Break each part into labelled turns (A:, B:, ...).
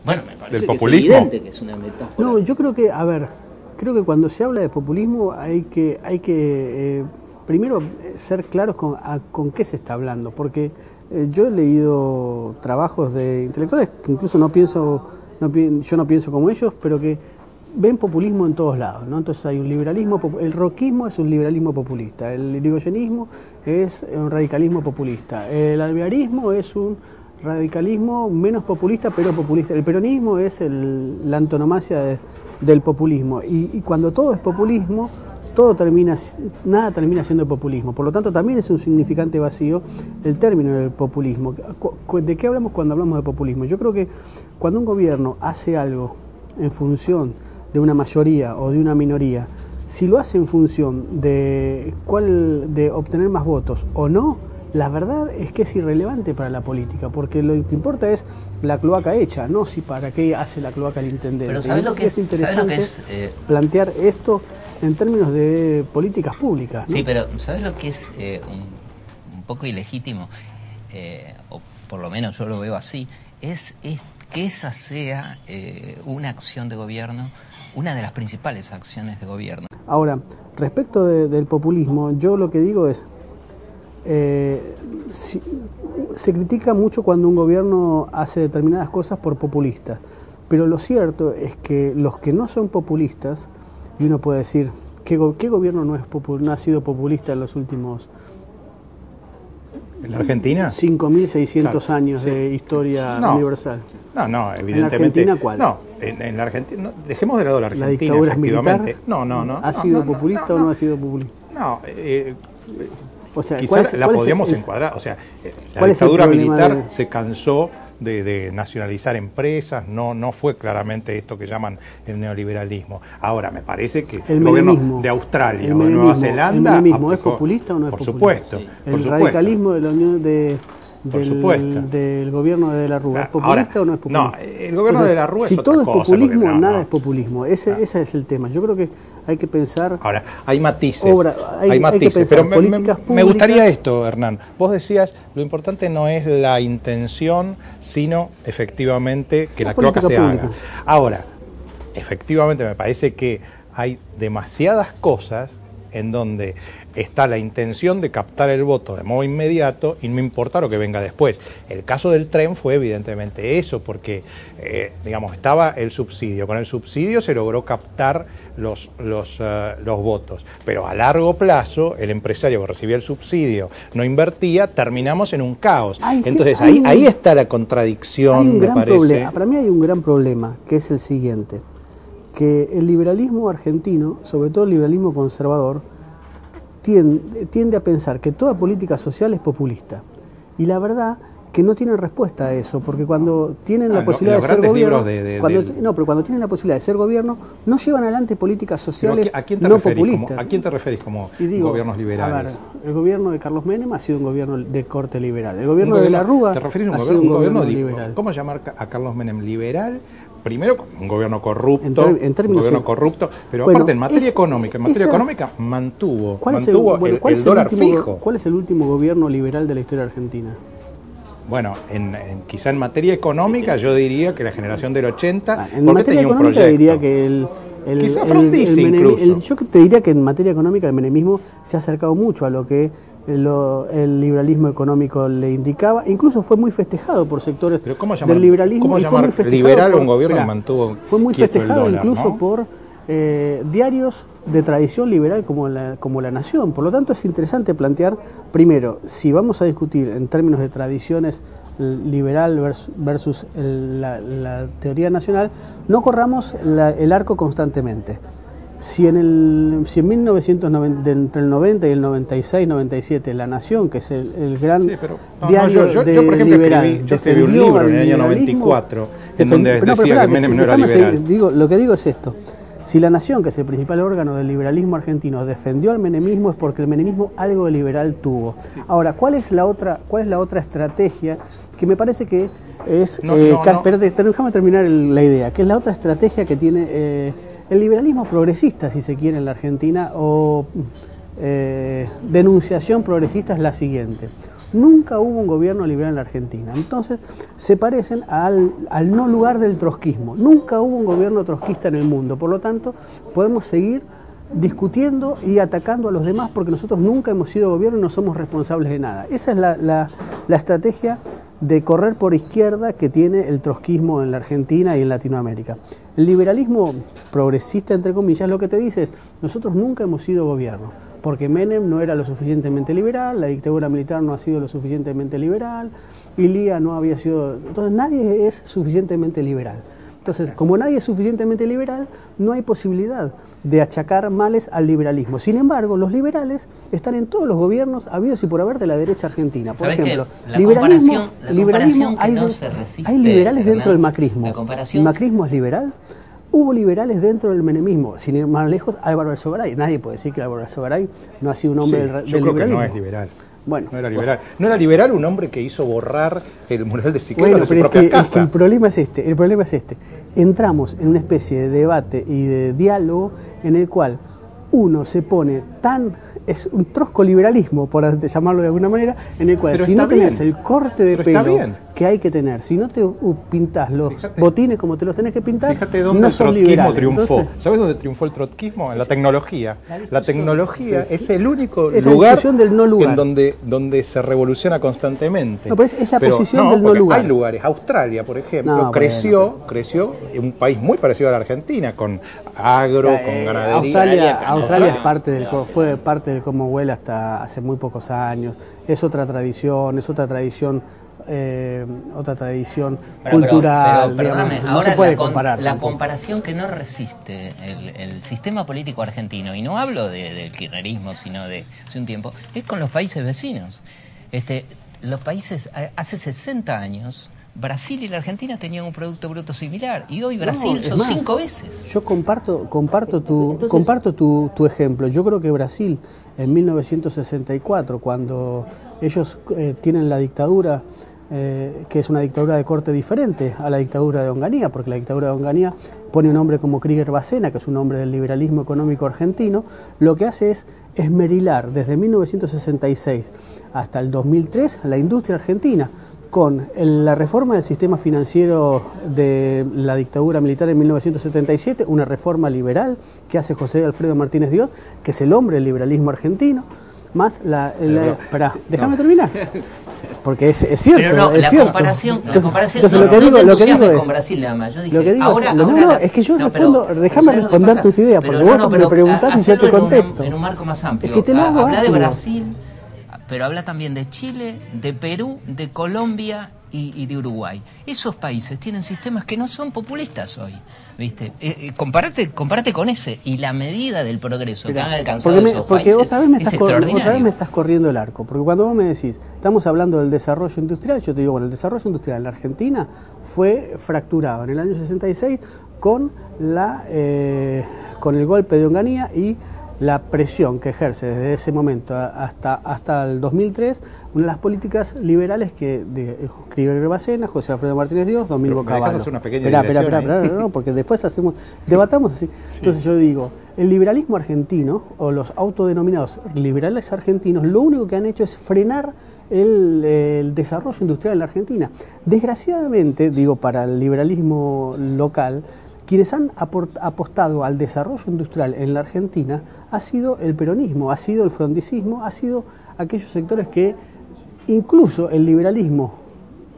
A: Bueno, me parece
B: del
A: que
B: populismo.
A: es evidente que es una metáfora.
C: No, yo creo que, a ver, creo que cuando se habla de populismo hay que primero ser claros con qué se está hablando, porque yo he leído trabajos de intelectuales que incluso yo no pienso como ellos, pero que ven populismo en todos lados, ¿no? Entonces hay un liberalismo, el roquismo es un liberalismo populista, el irigoyenismo es un radicalismo populista, el alvearismo es un radicalismo menos populista, pero populista. El peronismo es la antonomasia del populismo. Y cuando todo es populismo, nada termina siendo populismo. Por lo tanto, también es un significante vacío el término del populismo. ¿De qué hablamos cuando hablamos de populismo? Yo creo que cuando un gobierno hace algo en función de una mayoría o de una minoría, si lo hace en función de obtener más votos o no, la verdad es que es irrelevante para la política, porque lo que importa es la cloaca hecha, no si para qué hace la cloaca el intendente.
A: Pero ¿sabes lo que es
C: interesante plantear esto en términos de políticas públicas, ¿no?
A: Sí, pero ¿sabes lo que es un poco ilegítimo? O por lo menos yo lo veo así, es que esa sea una acción de gobierno, una de las principales acciones de gobierno.
C: Ahora, respecto del populismo, yo lo que digo es, se critica mucho cuando un gobierno hace determinadas cosas por populistas, pero lo cierto es que los que no son populistas, y uno puede decir, ¿qué gobierno no ha sido populista en los últimos
B: ¿En la Argentina?
C: 5.600 años de historia universal?
B: No, evidentemente.
C: ¿En la Argentina cuál?
B: No, en la Argentina, no, dejemos de lado la Argentina,
C: ¿La dictadura
B: efectivamente.
C: militar? ¿Ha sido populista o no ha sido populista?
B: No,
C: o sea,
B: quizás la podríamos encuadrar. O sea, la dictadura militar se cansó de nacionalizar empresas, no fue claramente esto que llaman el neoliberalismo. Ahora, me parece que el gobierno de Australia o de Nueva Zelanda...
C: ¿El menemismo es populista o no es populista?
B: Por supuesto.
C: Sí. ¿El radicalismo de la Unión del gobierno de la Rúa es populista o no es populista?
B: No, el gobierno de la Rúa es
C: otra cosa. Si todo es populismo, nada es populismo. Ese es el tema. Yo creo que hay que pensar...
B: Ahora, hay matices.
C: Hay matices,
B: pero
C: me
B: gustaría esto, Hernán. Vos decías, lo importante no es la intención, sino efectivamente que la cloaca se haga. Ahora, efectivamente me parece que hay demasiadas cosas en donde está la intención de captar el voto de modo inmediato y no importa lo que venga después. El caso del tren fue evidentemente eso, porque digamos, estaba el subsidio. Con el subsidio se logró captar los votos, pero a largo plazo el empresario que recibía el subsidio no invertía, terminamos en un caos. Entonces ahí está la contradicción, me parece.
C: Para mí hay un gran problema, que es el siguiente, que el liberalismo argentino, sobre todo el liberalismo conservador, tiende a pensar que toda política social es populista. Y la verdad que no tienen respuesta a eso, porque cuando tienen la posibilidad de ser gobierno, cuando tienen la posibilidad de ser gobierno, no llevan adelante políticas sociales no populistas.
B: ¿A quién te referís como gobiernos liberales?
C: A ver, el gobierno de Carlos Menem ha sido un gobierno de corte liberal. El gobierno de la Rúa
B: ¿te referís a
C: un gobierno
B: liberal? ¿Cómo llamar a Carlos Menem liberal? Primero, un gobierno corrupto, pero aparte en materia económica, mantuvo el dólar fijo.
C: ¿Cuál es el último gobierno liberal de la historia argentina?
B: Bueno, quizá en materia económica yo diría que la generación del 80,
C: en materia económica diría que
B: quizá Frondizi incluso.
C: Yo te diría que en materia económica el menemismo se ha acercado mucho a lo que el liberalismo económico le indicaba, incluso fue muy festejado por sectores del liberalismo.
B: ¿Cómo llamar liberal a un gobierno que mantuvo
C: fue muy festejado
B: dólar,
C: incluso
B: ¿no?
C: por diarios de tradición liberal como La Nación. Por lo tanto es interesante plantear, primero, si vamos a discutir en términos de tradiciones liberal versus la teoría nacional, no corramos el arco constantemente. Si en 1990, entre el 90 y el 96, 97, La Nación, que es el gran diario
B: yo, por ejemplo,
C: liberal,
B: escribí un libro en el año 94 en donde decía que Menem no era liberal.
C: Lo que digo es esto. Si La Nación, que es el principal órgano del liberalismo argentino, defendió al menemismo, es porque el menemismo algo de liberal tuvo. Sí. Ahora, ¿cuál es la otra estrategia que me parece que es... déjame terminar la idea. Que es la otra estrategia que tiene el liberalismo progresista, si se quiere, en la Argentina, o denunciación progresista, es la siguiente. Nunca hubo un gobierno liberal en la Argentina. Entonces, se parecen al no lugar del trotskismo. Nunca hubo un gobierno trotskista en el mundo. Por lo tanto, podemos seguir discutiendo y atacando a los demás porque nosotros nunca hemos sido gobierno y no somos responsables de nada. Esa es la estrategia de correr por izquierda que tiene el trotskismo en la Argentina y en Latinoamérica. El liberalismo progresista, entre comillas, lo que te dice es: nosotros nunca hemos sido gobierno, porque Menem no era lo suficientemente liberal, la dictadura militar no ha sido lo suficientemente liberal, Ilía no había sido... Entonces nadie es suficientemente liberal. Entonces, como nadie es suficientemente liberal, no hay posibilidad de achacar males al liberalismo. Sin embargo, los liberales están en todos los gobiernos habidos y por haber de la derecha argentina. Por ejemplo, liberalismo hay liberales dentro del macrismo. ¿El macrismo es liberal? Hubo liberales dentro del menemismo. Sin ir más lejos, Álvaro Alzogaray. Nadie puede decir que Álvaro Alzogaray no ha sido un hombre del liberalismo.
B: Yo creo que no es liberal.
C: Bueno,
B: no era liberal. No era liberal un hombre que hizo borrar el mural de Siqueira de su propia casa.
C: Es que el problema es este. Entramos en una especie de debate y de diálogo en el cual uno se pone es un trosco liberalismo, por llamarlo de alguna manera, en el cual
B: pero
C: si no tenés
B: bien.
C: el corte de pelo que hay que tener, si no te pintás los botines como te los tenés que pintar,
B: fíjate dónde
C: no
B: el
C: sos
B: trotskismo
C: liberal.
B: triunfó.
C: Entonces,
B: ¿sabes dónde triunfó el trotskismo? En la tecnología. La tecnología es el único
C: es
B: lugar,
C: del no lugar
B: en donde se revoluciona constantemente.
C: No, pero es la posición del no lugar.
B: Hay lugares. Australia, por ejemplo, creció en un país muy parecido a la Argentina, con agro, con ganadería.
C: Australia fue parte del Commonwealth hasta hace muy pocos años. Es otra tradición cultural.
A: Pero perdóname,
C: no
A: ahora
C: se puede comparar.
A: La comparación que no resiste el sistema político argentino, y no hablo del kirchnerismo, sino de hace un tiempo, es con los países vecinos. Los países, hace 60 años, Brasil y la Argentina tenían un Producto Bruto similar, y hoy Brasil son 5 veces.
C: Yo comparto tu ejemplo. Yo creo que Brasil, en 1964, cuando ellos tienen la dictadura, que es una dictadura de corte diferente a la dictadura de Onganía, porque la dictadura de Onganía pone un hombre como Krieger Bacena, que es un hombre del liberalismo económico argentino, lo que hace es esmerilar desde 1966 hasta el 2003 la industria argentina, con la reforma del sistema financiero de la dictadura militar en 1977, una reforma liberal que hace José Alfredo Martínez Dios, que es el hombre del liberalismo argentino, más déjame terminar. Porque es cierto.
A: Pero no,
C: la
A: comparación
C: lo que digo es
A: con Brasil nada más. Yo dije,
C: lo que digo
A: ahora
C: es que yo déjame responder tus ideas, porque vos me preguntás y yo te contesto.
A: En un marco más amplio.
C: Es que te lo hago
A: habla de Brasil, pero habla también de Chile, de Perú, de Colombia y de Uruguay. Esos países tienen sistemas que no son populistas hoy, ¿viste? Compárate con ese, y la medida del progreso que han alcanzado esos países
C: otra vez
A: es extraordinario.
C: Otra vez me estás corriendo el arco, porque cuando vos me decís, estamos hablando del desarrollo industrial, yo te digo, bueno, el desarrollo industrial en la Argentina fue fracturado en el año 66 con el golpe de Onganía y la presión que ejerce desde ese momento hasta el 2003 las políticas liberales de Krieger Bacena, José Alfredo Martínez Dios, Domingo Cavallo. No, porque después debatamos así. Entonces yo digo, el liberalismo argentino, o los autodenominados liberales argentinos, lo único que han hecho es frenar el desarrollo industrial en la Argentina. Desgraciadamente, digo, para el liberalismo local, quienes han apostado al desarrollo industrial en la Argentina ha sido el peronismo, ha sido el frondicismo, ha sido aquellos sectores que incluso el liberalismo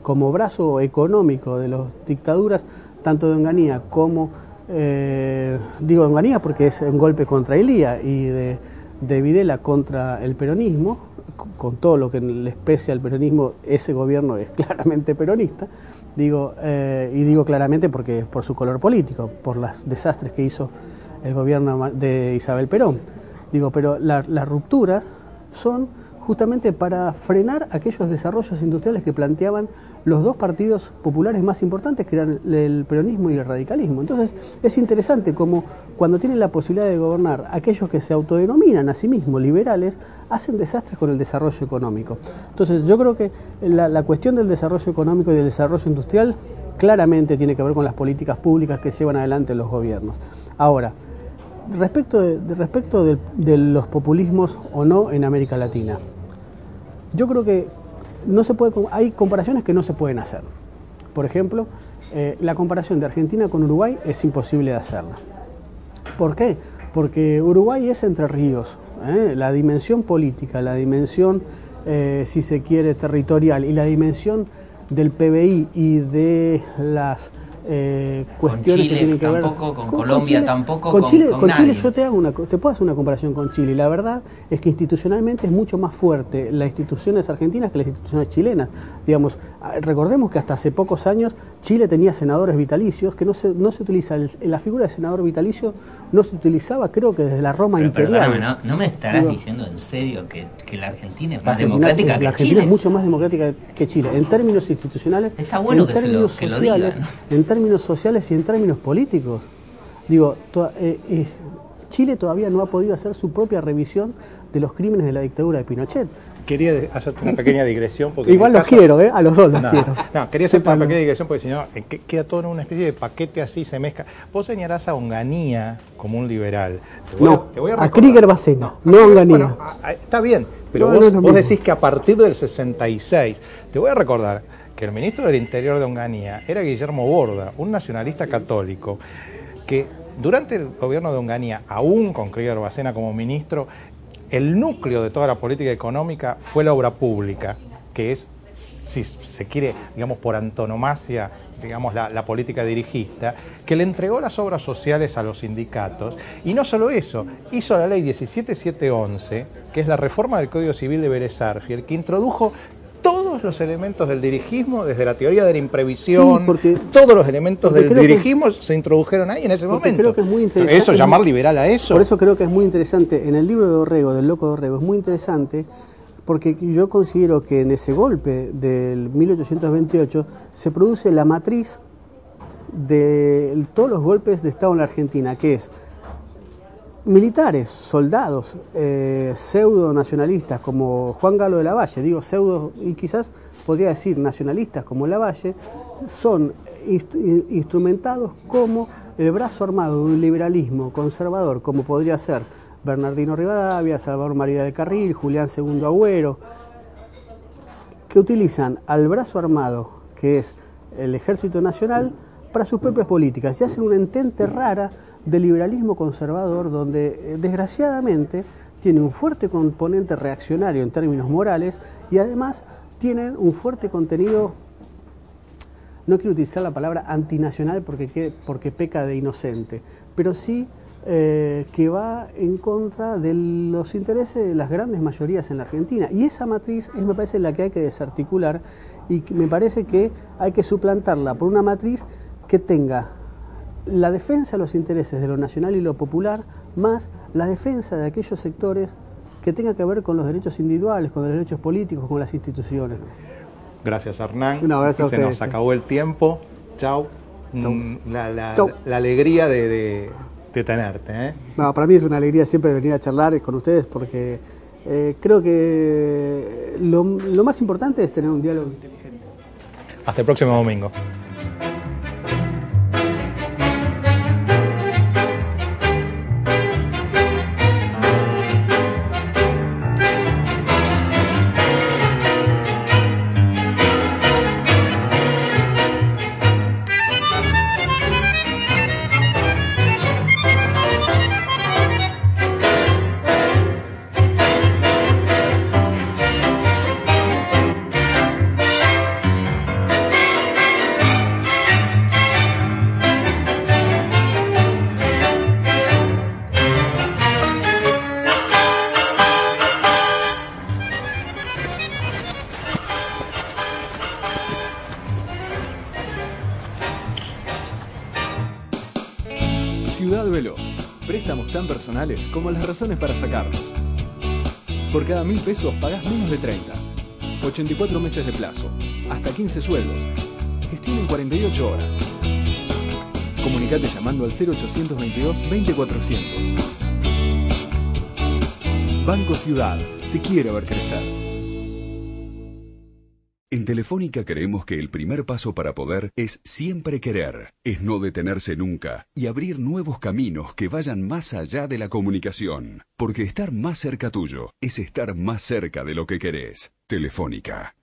C: como brazo económico de las dictaduras, tanto de Onganía como, digo Onganía porque es un golpe contra Ilía, y de Videla contra el peronismo, con todo lo que le pese al peronismo, ese gobierno es claramente peronista. Digo claramente porque por su color político, por los desastres que hizo el gobierno de Isabel Perón. Pero las rupturas son justamente para frenar aquellos desarrollos industriales que planteaban los dos partidos populares más importantes, que eran el peronismo y el radicalismo. Entonces es interesante como cuando tienen la posibilidad de gobernar, aquellos que se autodenominan a sí mismos liberales hacen desastres con el desarrollo económico. Entonces yo creo que la cuestión del desarrollo económico y del desarrollo industrial claramente tiene que ver con las políticas públicas que llevan adelante los gobiernos. Ahora, respecto de los populismos o no en América Latina, yo creo que hay comparaciones que no se pueden hacer. Por ejemplo, la comparación de Argentina con Uruguay es imposible de hacerla. ¿Por qué? Porque Uruguay es Entre Ríos. La dimensión política, la dimensión, si se quiere, territorial y la dimensión del PBI y de las cuestiones
A: Chile,
C: que tienen que ver
A: con Colombia,
C: Chile,
A: tampoco
C: con Chile. Con Chile
A: nadie.
C: yo te puedo hacer una comparación con Chile, y la verdad es que institucionalmente es mucho más fuerte las instituciones argentinas que las instituciones chilenas. Digamos, recordemos que hasta hace pocos años Chile tenía senadores vitalicios, que no se utiliza, la figura de senador vitalicio no se utilizaba, creo que desde la Roma imperial.
A: Perdóname, ¿no me estarás diciendo en serio que la Argentina es más
C: democrática
A: democrática que
C: la Argentina
A: Chile?
C: Es mucho más democrática que Chile, en términos institucionales,
A: Está bueno
C: en
A: que
C: términos
A: que lo
C: sociales,
A: diga, ¿no?
C: en términos sociales y en términos políticos. Digo, Chile todavía no ha podido hacer su propia revisión de los crímenes de la dictadura de Pinochet.
B: Quería hacerte una pequeña digresión. Porque
C: igual los quiero, a los dos los quiero.
B: No, quería hacer una pequeña digresión porque si no queda todo en una especie de paquete así, se mezcla. Vos señalás a Onganía como un liberal.
C: Te voy a Krieger Bacena, no a Onganía.
B: Bueno, está bien, pero vos decís que a partir del 66, te voy a recordar que el ministro del Interior de Onganía era Guillermo Borda, un nacionalista católico, que durante el gobierno de Onganía, aún con Krieger Bacena como ministro, el núcleo de toda la política económica fue la obra pública, que es, si se quiere, digamos, por antonomasia, digamos, la política dirigista, que le entregó las obras sociales a los sindicatos. Y no solo eso, hizo la ley 17711, que es la reforma del Código Civil de Vélez Arfiel, que introdujo todos los elementos del dirigismo, desde la teoría de la imprevisión, todos los elementos del dirigismo se introdujeron ahí en ese momento.
C: Creo que es muy interesante.
B: Eso, llamar liberal a eso.
C: Por eso creo que es muy interesante. En el libro de Dorrego, del Loco Dorrego, es muy interesante porque yo considero que en ese golpe del 1828 se produce la matriz de todos los golpes de Estado en la Argentina, que es militares, soldados, pseudo nacionalistas como Juan Galo de Lavalle, digo pseudo y quizás podría decir nacionalistas como Lavalle, son instrumentados como el brazo armado de un liberalismo conservador, como podría ser Bernardino Rivadavia, Salvador María del Carril, Julián II Agüero, que utilizan al brazo armado, que es el Ejército Nacional, para sus propias políticas y hacen una entente rara de liberalismo conservador donde desgraciadamente tiene un fuerte componente reaccionario en términos morales y además tienen un fuerte contenido, no quiero utilizar la palabra antinacional porque peca de inocente, pero sí que va en contra de los intereses de las grandes mayorías en la Argentina. Y esa matriz me parece la que hay que desarticular y me parece que hay que suplantarla por una matriz que tenga la defensa de los intereses de lo nacional y lo popular, más la defensa de aquellos sectores que tengan que ver con los derechos individuales, con los derechos políticos, con las instituciones.
B: Gracias, Hernán.
C: No, gracias a ustedes.
B: Se nos acabó el tiempo. Chau. La alegría de tenerte.
C: No, para mí es una alegría siempre venir a charlar con ustedes porque creo que lo más importante es tener un diálogo inteligente.
B: Hasta el próximo domingo.
D: Ciudad Veloz. Préstamos tan personales como las razones para sacarlos. Por cada 1.000 pesos pagás menos de 30. 84 meses de plazo. Hasta 15 sueldos. Gestión en 48 horas. Comunicate llamando al 0822-20400. Banco Ciudad. Te quiero ver crecer.
E: En Telefónica creemos que el primer paso para poder es siempre querer, es no detenerse nunca y abrir nuevos caminos que vayan más allá de la comunicación. Porque estar más cerca tuyo es estar más cerca de lo que querés. Telefónica.